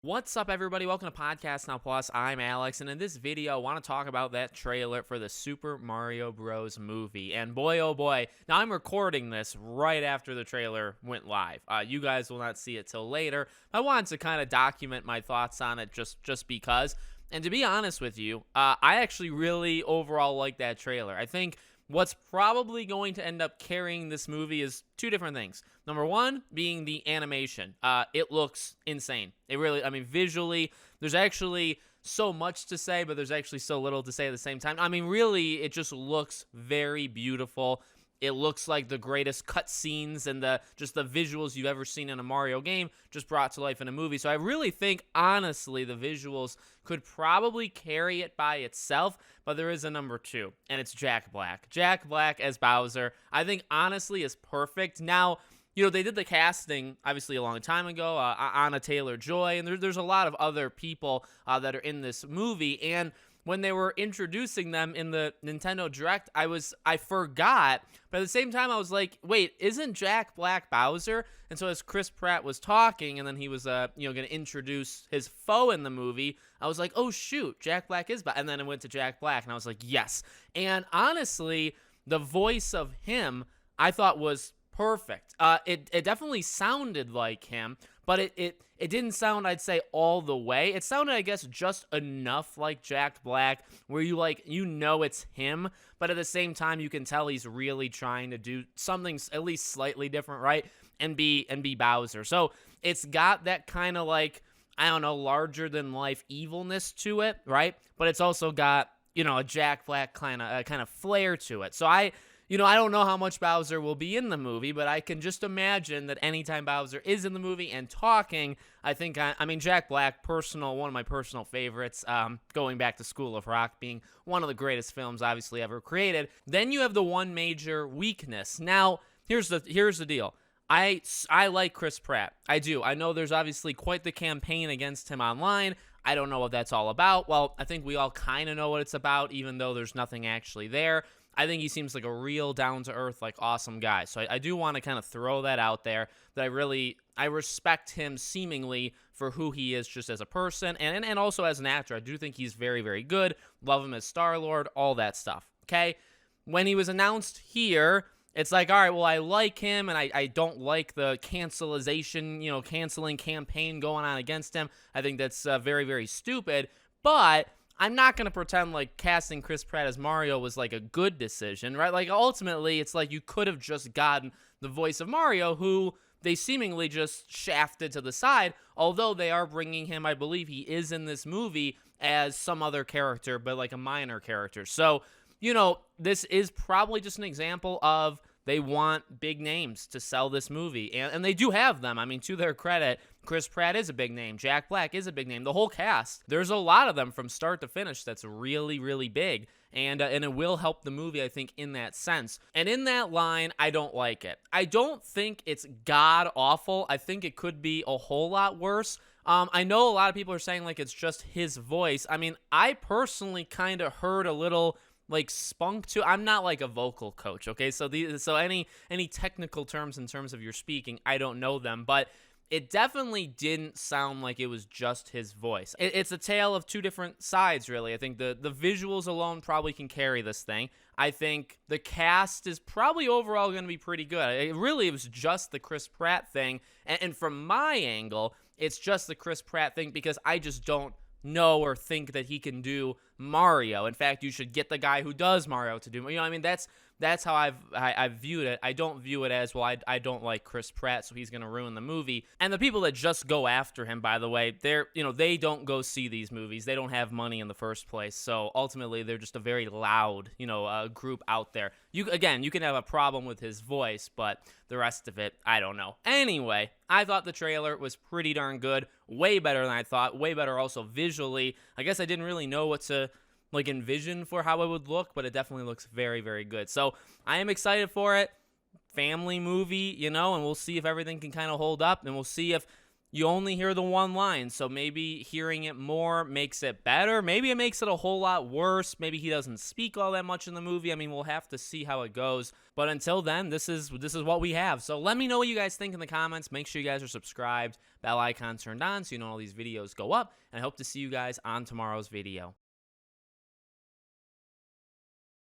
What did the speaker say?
What's up, everybody? Welcome to Podcast Now Plus. I'm Alex, and in this video, I want to talk about that trailer for the Super Mario Bros. Movie. And boy, oh boy, now I'm recording this right after the trailer went live. You guys will not see it till later. I wanted to kind of document my thoughts on it just because. And to be honest with you, I actually really overall like that trailer. I think what's probably going to end up carrying this movie is two different things. Number one being the animation. It looks insane. It really, visually, there's actually so much to say, but there's actually so little to say at the same time. Really, it just looks very beautiful. It looks like the greatest cutscenes and the visuals you've ever seen in a Mario game just brought to life in a movie. So I really think, honestly, the visuals could probably carry it by itself, but there is a number two, and it's Jack Black. Jack Black as Bowser, I think, honestly, is perfect. Now, they did the casting, obviously, a long time ago, Anna Taylor-Joy, and there's a lot of other people that are in this movie, and when they were introducing them in the Nintendo Direct, I forgot, but at the same time, I was like, wait, isn't Jack Black Bowser? And so as Chris Pratt was talking, and then he was, going to introduce his foe in the movie, I was like, oh, shoot, Jack Black is and then I went to Jack Black, and I was like, yes. And honestly, the voice of him, I thought was perfect. It definitely sounded like him, but it didn't sound, I'd say, all the way. It sounded, I guess, just enough like Jack Black, where it's him, but at the same time, you can tell he's really trying to do something at least slightly different, right? And be Bowser. So it's got that kind of larger than life evilness to it, right? But it's also got, a Jack Black kind of flair to it. So I don't know how much Bowser will be in the movie, but I can just imagine that anytime Bowser is in the movie and talking, I think, Jack Black, one of my personal favorites, going back to School of Rock being one of the greatest films obviously ever created. Then you have the one major weakness. Now, here's the deal. I like Chris Pratt. I do. I know there's obviously quite the campaign against him online. I don't know what that's all about. Well, I think we all kind of know what it's about, even though there's nothing actually there. I think he seems like a real down-to-earth, awesome guy. So I do want to kind of throw that out there, that I respect him seemingly for who he is just as a person and also as an actor. I do think he's very, very good. Love him as Star-Lord, all that stuff, okay? When he was announced here, it's like, all right, well, I like him, and I don't like the canceling campaign going on against him. I think that's very, very stupid, but I'm not going to pretend like casting Chris Pratt as Mario was a good decision, right? Ultimately, it's you could have just gotten the voice of Mario, who they seemingly just shafted to the side, although they are bringing him, I believe he is in this movie as some other character, but a minor character. So, this is probably just an example of they want big names to sell this movie, and they do have them. To their credit, Chris Pratt is a big name. Jack Black is a big name. The whole cast, there's a lot of them from start to finish that's really, really big, and it will help the movie, I think, in that sense. And in that line, I don't like it. I don't think it's god-awful. I think it could be a whole lot worse. I know a lot of people are saying it's just his voice. I personally kind of heard a little spunk to. I'm not a vocal coach, okay? So any technical terms in terms of your speaking, I don't know them, but it definitely didn't sound like it was just his voice. It's a tale of two different sides, really. I think the visuals alone probably can carry this thing. I think the cast is probably overall going to be pretty good. It was just the Chris Pratt thing, and from my angle, it's just the Chris Pratt thing because I just don't know or think that he can do Mario. In fact, you should get the guy who does Mario to do. That's how I've viewed it. I don't view it as, well, I don't like Chris Pratt, so he's gonna ruin the movie. And the people that just go after him, by the way, they don't go see these movies. They don't have money in the first place. So ultimately, they're just a very loud, group out there. You can have a problem with his voice, but the rest of it, I don't know. Anyway, I thought the trailer was pretty darn good. Way better than I thought. Way better also visually. I guess I didn't really know what to envision for how it would look, but it definitely looks very, very good. So I am excited for it. Family movie, and we'll see if everything can kind of hold up, and we'll see if you only hear the one line. So maybe hearing it more makes it better. Maybe it makes it a whole lot worse. Maybe he doesn't speak all that much in the movie. I mean, we'll have to see how it goes. But until then, this is what we have. So let me know what you guys think in the comments. Make sure you guys are subscribed, bell icon turned on so you know all these videos go up. And I hope to see you guys on tomorrow's video.